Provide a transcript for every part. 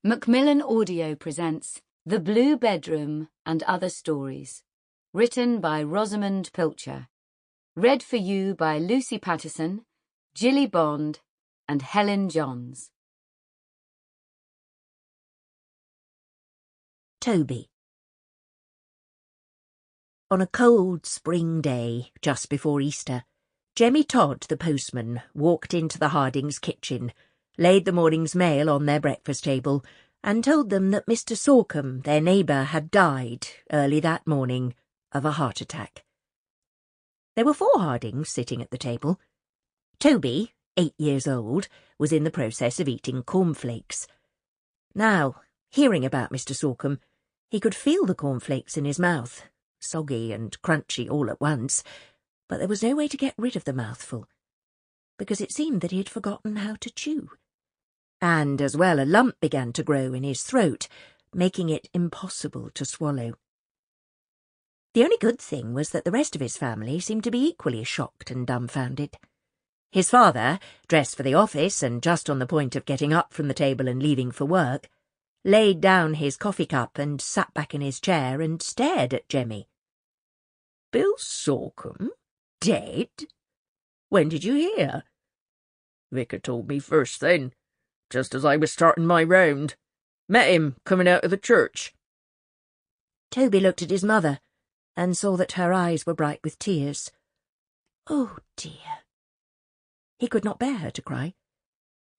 Macmillan Audio presents The Blue Bedroom and Other Stories, written by Rosamunde Pilcher, read for you by Lucy Paterson, Jilly Bond, and Helen Johns. Toby. On a cold spring day, just before Easter, Jemmy Todd, the postman, walked into the Hardings' kitchen, laid the morning's mail on their breakfast table, and told them that Mr. Sorkham, their neighbour, had died early that morning of a heart attack. There were 4 Hardings sitting at the table. Toby, 8 years old, was in the process of eating cornflakes. Now, hearing about Mr. Sorkham, he could feel the cornflakes in his mouth, soggy and crunchy all at once, but there was no way to get rid of the mouthful, because it seemed that he had forgotten how to chew. And as well, a lump began to grow in his throat, making it impossible to swallow. The only good thing was that the rest of his family seemed to be equally shocked and dumbfounded. His father, dressed for the office and just on the point of getting up from the table and leaving for work, laid down his coffee cup and sat back in his chair and stared at Jemmy. "Bill Sorkham? Dead? When did you hear?" "Vicar told me first thing, just as I was starting my round. Met him coming out of the church." Toby looked at his mother and saw that her eyes were bright with tears. Oh dear. He could not bear her to cry.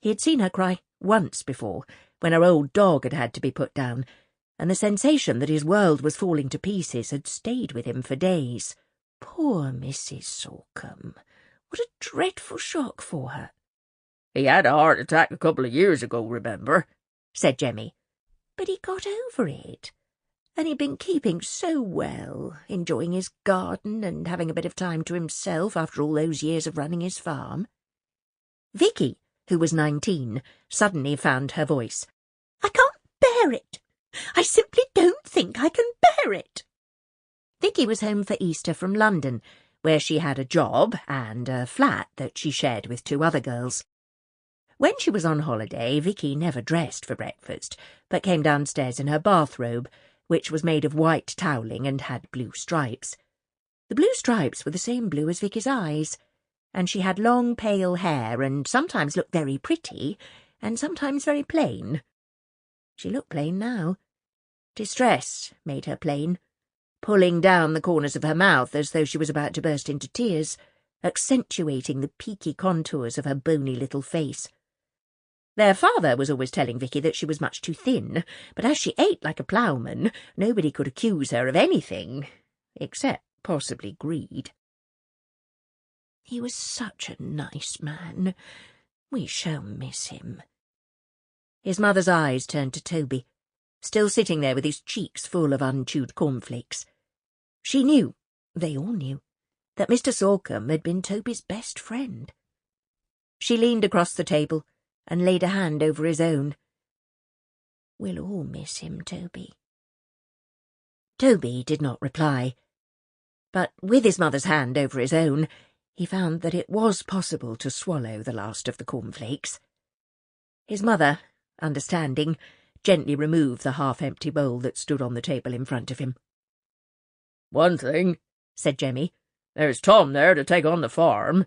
He had seen her cry once before, when her old dog had had to be put down, and the sensation that his world was falling to pieces had stayed with him for days. Poor Mrs. Sorkham. What a dreadful shock for her. "He had a heart attack a couple of years ago, remember," said Jemmy. "But he got over it, and he'd been keeping so well, enjoying his garden and having a bit of time to himself after all those years of running his farm." Vicky, who was 19, suddenly found her voice. "I can't bear it. I simply don't think I can bear it." Vicky was home for Easter from London, where she had a job and a flat that she shared with 2 other girls. When she was on holiday, Vicky never dressed for breakfast, but came downstairs in her bathrobe, which was made of white toweling and had blue stripes. The blue stripes were the same blue as Vicky's eyes, and she had long pale hair and sometimes looked very pretty and sometimes very plain. She looked plain now. Distress made her plain, pulling down the corners of her mouth as though she was about to burst into tears, accentuating the peaky contours of her bony little face. Their father was always telling Vicky that she was much too thin, but as she ate like a ploughman, nobody could accuse her of anything, except possibly greed. He was such a nice man. We shall miss him. His mother's eyes turned to Toby, still sitting there with his cheeks full of unchewed cornflakes. She knew, they all knew, that Mr. Sorkham had been Toby's best friend. She leaned across the table and laid a hand over his own. "We'll all miss him, Toby." Toby did not reply, but with his mother's hand over his own, he found that it was possible to swallow the last of the cornflakes. His mother, understanding, gently removed the half-empty bowl that stood on the table in front of him. "One thing," said Jemmy, "there's Tom there to take on the farm.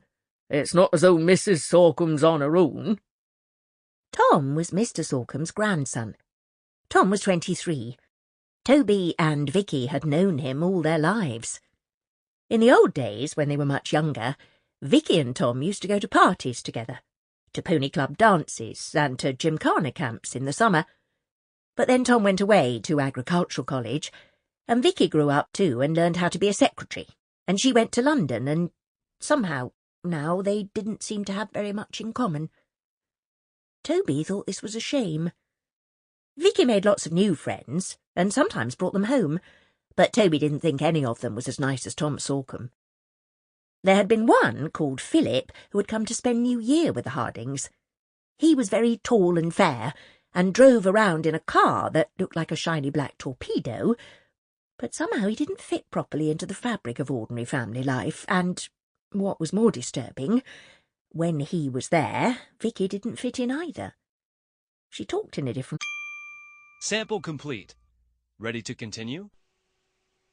It's not as though Mrs. Sorkham's on her own." Tom was Mr. Sorkham's grandson. Tom was 23. Toby and Vicky had known him all their lives. In the old days, when they were much younger, Vicky and Tom used to go to parties together, to pony club dances and to gymkhana camps in the summer. But then Tom went away to agricultural college, and Vicky grew up too and learned how to be a secretary, and she went to London, and somehow now they didn't seem to have very much in common. Toby thought this was a shame. Vicky made lots of new friends, and sometimes brought them home, but Toby didn't think any of them was as nice as Tom Sorkham. There had been one called Philip who had come to spend New Year with the Hardings. He was very tall and fair, and drove around in a car that looked like a shiny black torpedo, but somehow he didn't fit properly into the fabric of ordinary family life, and, what was more disturbing, when he was there, Vicky didn't fit in either. She talked in a different Sample complete. Ready to continue?